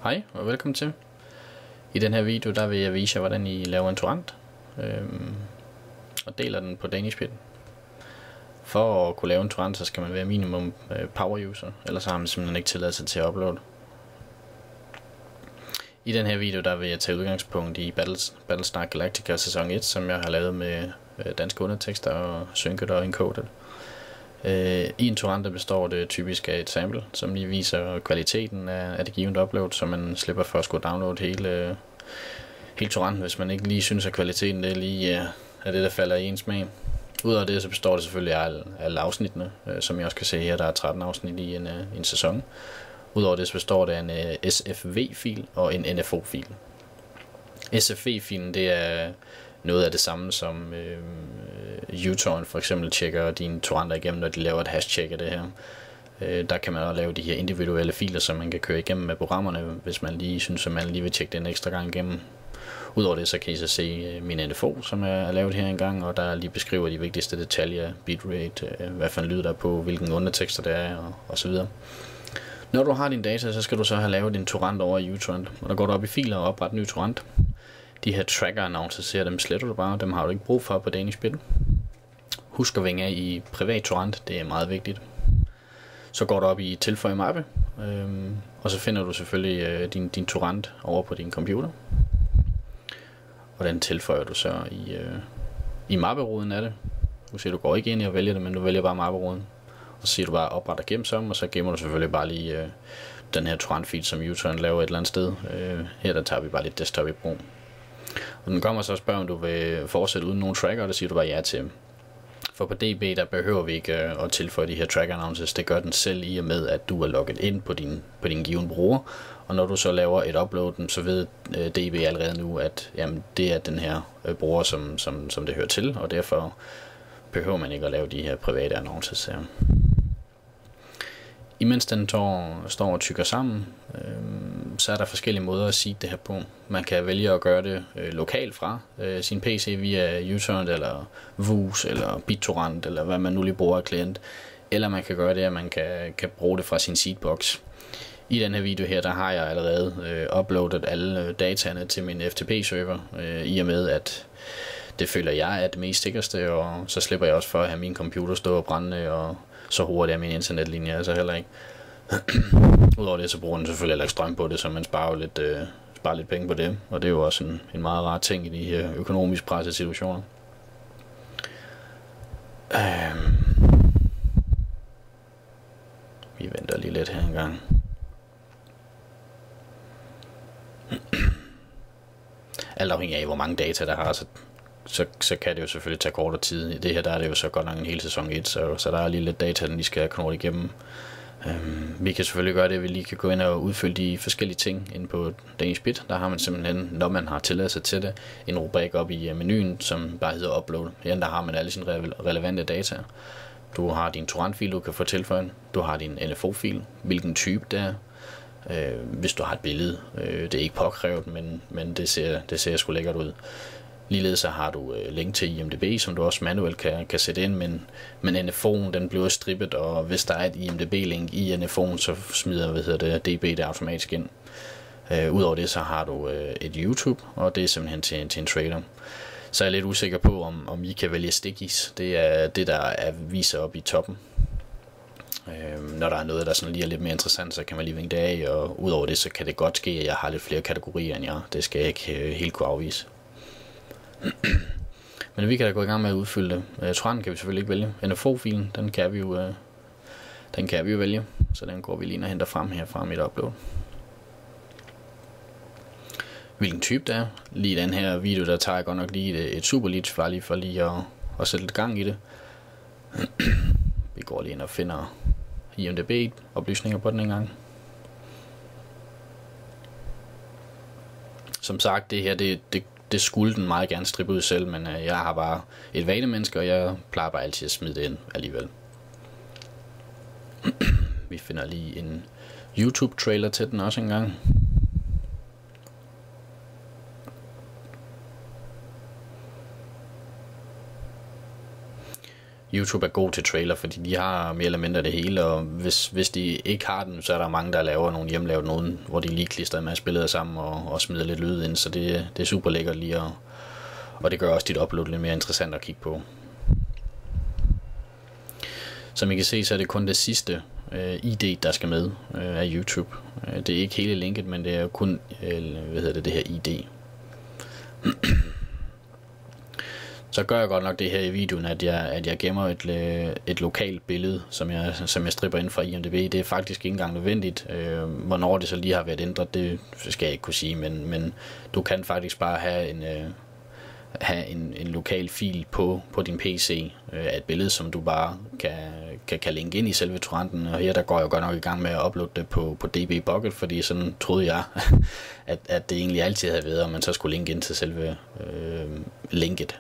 Hej og velkommen til. I den her video der vil jeg vise jer hvordan I laver en torrent og deler den på Danish-Pit. For at kunne lave en torrent så skal man være minimum power user, ellers har man simpelthen ikke tilladelse til at uploade. I den her video der vil jeg tage udgangspunkt i Battlestar Galactica sæson 1, som jeg har lavet med danske undertekster og syncet og encoded. I en torrent der består det typisk af et sample, som lige viser kvaliteten af det givende upload, så man slipper for at skulle downloade hele torrenten, hvis man ikke lige synes at kvaliteten det lige er det der falder i ens smag. Udover det så består det selvfølgelig af alle afsnittene, som I også kan se her, der er 13 afsnit i en sæson. Udover det så består det af en SFV-fil og en NFO-fil. SFV-filen det er noget af det samme som uTorrent for eksempel tjekker dine torrenter igennem, når de laver et hash-check af det her. Der kan man også lave de her individuelle filer, som man kan køre igennem med programmerne, hvis man lige synes, at man lige vil tjekke den ekstra gang igennem. Udover det så kan I så se min NFO, som er lavet her engang, og der lige beskriver de vigtigste detaljer, bitrate, hvad for en lyd der er på, hvilken undertekster det er og så videre. Når du har din data, så skal du så have lavet din torrent over i uTorrent, og der går du op i filer og opretter ny torrent. De her tracker annonces her, dem sletter du bare, dem har du ikke brug for på Danish-Pit. Husk at vinge af i privat torrent, det er meget vigtigt. Så går du op i tilføj mappe, og så finder du selvfølgelig din torrent over på din computer. Og den tilføjer du så i mapperoden af det. Du ser, du går ikke ind og vælger det, men du vælger bare mapperoden. Og så siger du bare opret og gem som, og så gemmer du selvfølgelig bare lige den her torrent feed, som uTorrent laver et eller andet sted. Her der tager vi bare lidt desktop i brug. Og den kommer så og spørger, om du vil fortsætte uden nogen tracker, og det siger du bare ja til. For på DB, der behøver vi ikke at tilføje de her tracker annonces. Det gør den selv i og med, at du er logget ind på din given bruger. Og når du så laver et upload, så ved DB allerede nu, at jamen, det er den her bruger, som det hører til. Og derfor behøver man ikke at lave de her private annonces her. Imens den står og tykker sammen, så er der forskellige måder at sige det her på. Man kan vælge at gøre det lokalt fra sin PC via uTorrent eller Vus eller BitTorrent eller hvad man nu lige bruger af klient. Eller man kan gøre det, at man kan bruge det fra sin seedbox. I den her video her, der har jeg allerede uploadet alle dataene til min FTP-server, i og med at det føler jeg er det mest sikreste, og så slipper jeg også for at have min computer stå og brænde, og så hurtigt er min internetlinje altså heller ikke. Udover det, så bruger den selvfølgelig heller ikke strøm på det, så man sparer lidt penge på det, og det er jo også en meget rar ting i de her økonomisk pressede situationer. Vi venter lige lidt her en gang. Alt afhængig af hvor mange data der har, så kan det jo selvfølgelig tage kortere tid. I det her der er det jo så godt nok en hel sæson 1, så der er lige lidt data, den lige skal knurre igennem. Vi kan selvfølgelig gøre det, at vi lige kan gå ind og udfylde de forskellige ting inde på Danish-Pit. Der har man simpelthen, når man har tilladelse til det, en rubrik op i menuen, som bare hedder upload. Her der har man alle sine relevante data. Du har din torrentfil, du kan få tilføjet. Du har din NFO-fil, hvilken type det er. Hvis du har et billede, det er ikke påkrævet, men det ser sgu lækkert ud. Ligeledes så har du link til IMDb, som du også manuelt kan sætte ind, men NFO'en den bliver strippet, og hvis der er et IMDb-link i NFO'en, så smider DB det automatisk ind. Udover det så har du et YouTube, og det er simpelthen til en trailer. Så er jeg lidt usikker på, om I kan vælge stickies. Det er det, der viser op i toppen. Når der er noget, der sådan lige er lidt mere interessant, så kan man lige vinke det af, og udover det, så kan det godt ske, at jeg har lidt flere kategorier end jeg. Det skal jeg ikke helt kunne afvise. Men vi kan da gå i gang med at udfylde det. Torrenten kan vi selvfølgelig ikke vælge. NFO-filen, den kan vi jo vælge. Så den går vi lige og henter frem her fra mit upload. Hvilken type det er. Lige i den her video, der tager jeg godt nok lige et super lead, bare lige for lige at sætte lidt gang i det. Vi går lige ind og finder IMDb oplysninger på den en gang. Som sagt, det her det skulle den meget gerne strippe ud selv, men jeg har bare et vanemenneske, og jeg plejer bare altid at smide det ind alligevel. Vi finder lige en YouTube-trailer til den også en gang. YouTube er god til trailer, fordi de har mere eller mindre det hele, og hvis de ikke har den, så er der mange, der laver nogle hjemmelavet nogen, hvor de lige klistrer en masse billeder sammen og smider lidt lyd ind, så det er super lækkert lige, og det gør også dit upload lidt mere interessant at kigge på. Som I kan se, så er det kun det sidste ID, der skal med af YouTube. Det er ikke hele linket, men det er kun det her ID. Så gør jeg godt nok det her i videoen, at jeg gemmer et lokalt billede, som jeg stripper ind fra IMDb. Det er faktisk ikke engang nødvendigt. Hvornår det så lige har været ændret, det skal jeg ikke kunne sige, men du kan faktisk bare have en lokal fil på din PC af et billede, som du bare kan linke ind i selve torrenten. Og her der går jeg godt nok i gang med at uploade det på DB Bucket, fordi sådan troede jeg, at det egentlig altid havde været, om man så skulle linke ind til selve linket,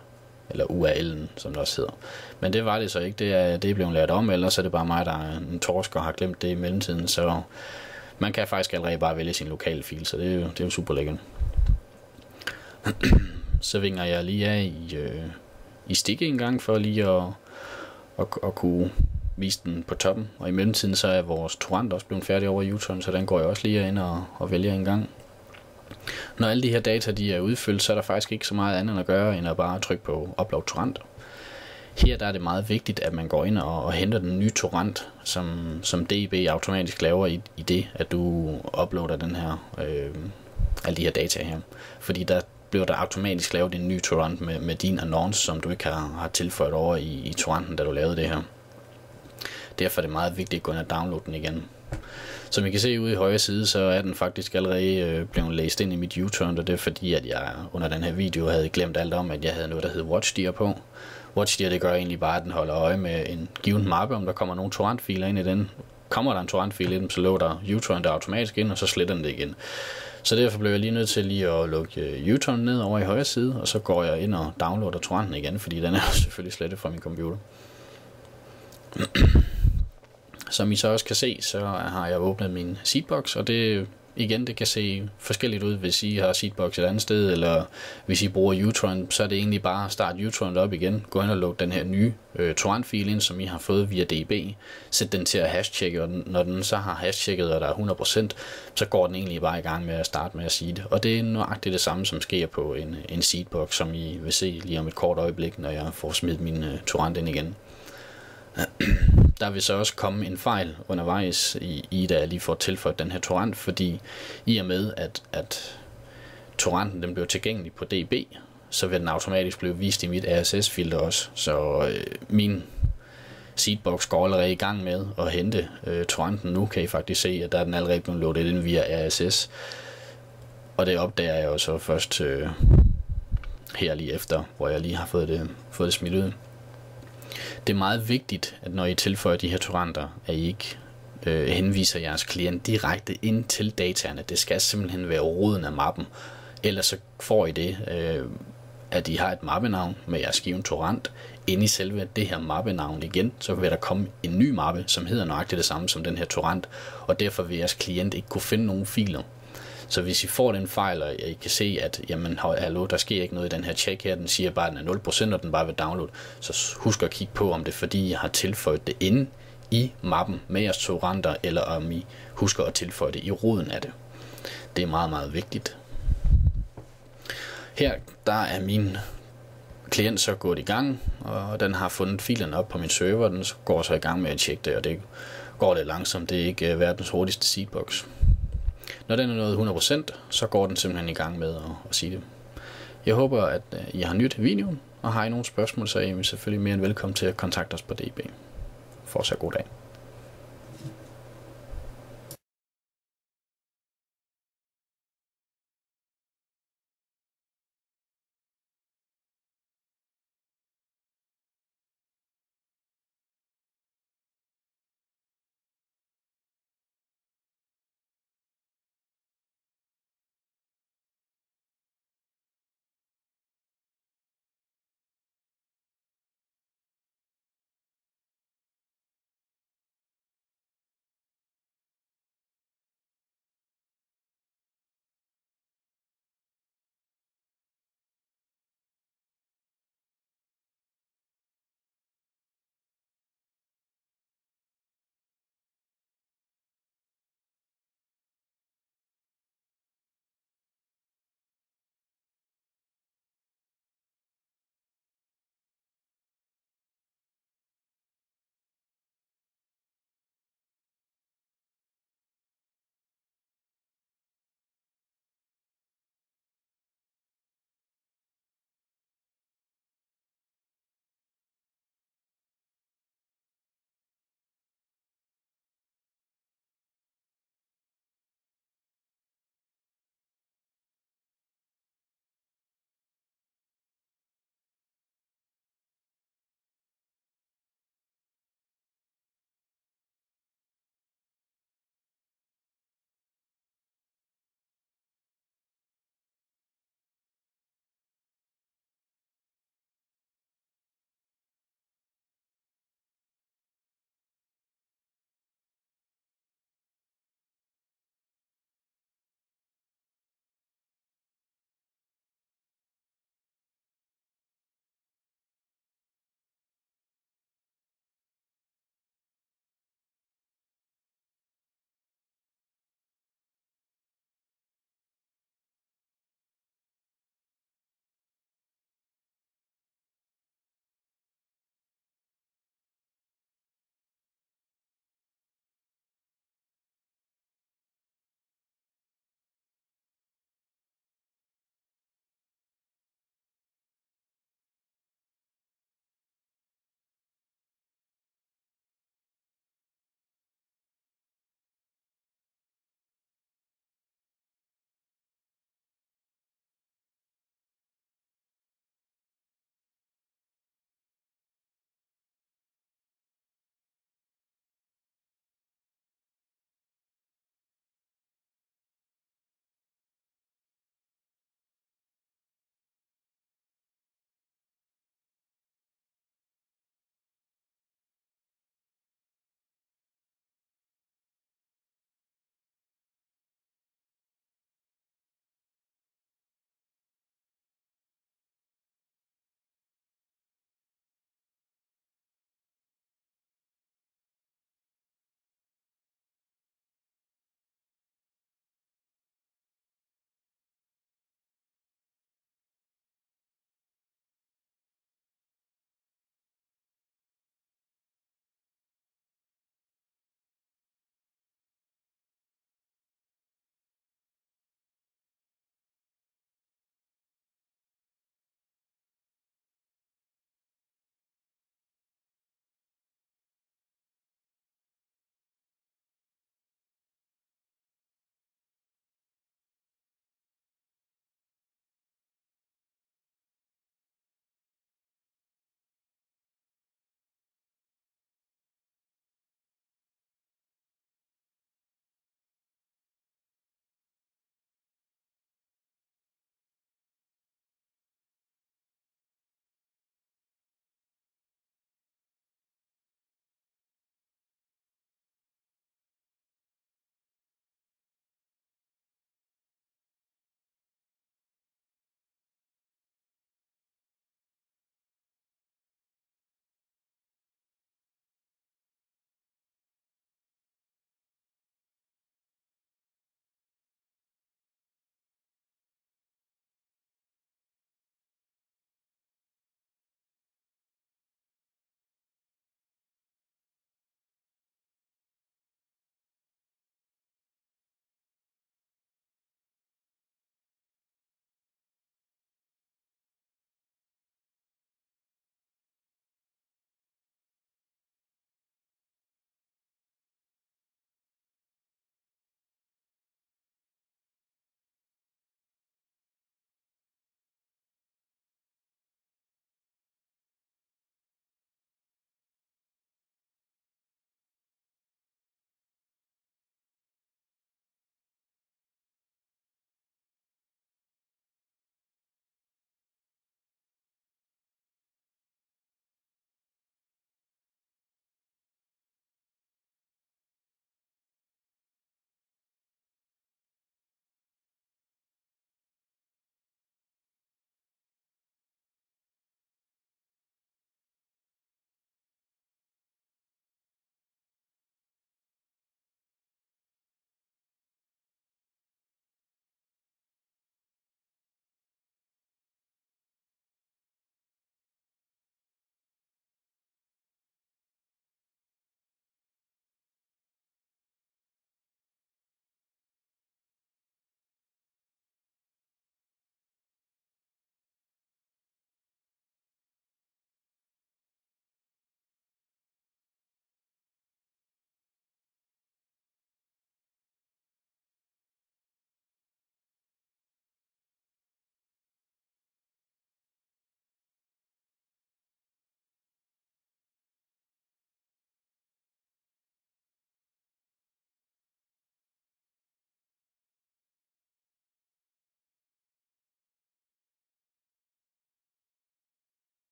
eller URL'en, som det også hedder. Men det var det så ikke. Det er blevet lært om, ellers er det bare mig, der er en torsk og har glemt det i mellemtiden. Så man kan faktisk allerede bare vælge sin lokale fil, så det er jo super lækkert. Så vinger jeg lige af i stikke en gang, for lige at kunne vise den på toppen. Og i mellemtiden så er vores torrent også blevet færdig over U-turn, så den går jeg også lige ind og vælger en gang. Når alle de her data de er udfyldt, så er der faktisk ikke så meget andet at gøre, end at bare trykke på upload torrent. Her der er det meget vigtigt, at man går ind og henter den nye torrent, som DB automatisk laver i det, at du uploader den her, alle de her data her. Fordi der bliver der automatisk lavet en ny torrent med din annonce, som du ikke har tilføjet over i torrenten, da du lavede det her. Derfor er det meget vigtigt at gå ind og downloade den igen. Som I kan se ude i højre side, så er den faktisk allerede blevet læst ind i mit U-turn, og det er fordi, at jeg under den her video havde glemt alt om, at jeg havde noget, der hed WatchDeer på. WatchDeer, det gør egentlig bare, at den holder øje med en given mappe, om der kommer nogle torrentfiler ind i den. Kommer der en torrentfil ind, så loader U-turn der automatisk ind, og så sletter den det igen. Så derfor blev jeg lige nødt til lige at lukke U-turn ned over i højre side, og så går jeg ind og downloader torrenten igen, fordi den er selvfølgelig slettet fra min computer. Som I så også kan se, så har jeg åbnet min seedbox, og det igen, det kan se forskelligt ud, hvis I har seedbox et andet sted, eller hvis I bruger U-turn, så er det egentlig bare at starte U-turn op igen, gå ind og lukke den her nye torrentfil ind, som I har fået via DB, sæt den til at hashtjekke, og når den så har hashtjekket, og der er 100%, så går den egentlig bare i gang med at starte med at seed. Og det er nøjagtigt det samme, som sker på en seedbox, som I vil se lige om et kort øjeblik, når jeg får smidt min torrent ind igen. Der vil så også komme en fejl undervejs da jeg lige får tilføjet den her torrent, fordi i og med at torrenten den bliver tilgængelig på DB, så vil den automatisk blive vist i mit RSS-filter også. Så min seedbox går allerede i gang med at hente torrenten nu, kan I faktisk se, at der er den allerede blevet loadet ind via RSS. Og det opdager jeg jo så først her lige efter, hvor jeg lige har fået det smidt ud. Det er meget vigtigt, at når I tilføjer de her torrenter, at I ikke henviser jeres klient direkte ind til dataerne. Det skal simpelthen være roden af mappen. Ellers så får I det, at I har et mappenavn med jeres given torrent. Inde i selve det her mappenavn igen, så vil der komme en ny mappe, som hedder nøjagtigt det samme som den her torrent. Og derfor vil jeres klient ikke kunne finde nogen filer. Så hvis I får den fejl, og I kan se, at jamen, hallo, der sker ikke noget i den her check her, den siger bare, at den er 0%, og den bare vil downloade, så husk at kigge på, om det er fordi, I har tilføjet det inde i mappen med jeres torrenter, eller om I husker at tilføje det i roden af det. Det er meget, meget vigtigt. Her, der er min klient så gået i gang, og den har fundet filerne op på min server, den går så i gang med at tjekke det, og det går lidt langsomt, det er ikke verdens hurtigste seedbox. Når den er nået 100%, så går den simpelthen i gang med at sige det. Jeg håber, at I har nydt videoen, og har I nogle spørgsmål, så er I selvfølgelig mere end velkommen til at kontakte os på DB. Fortsat god dag.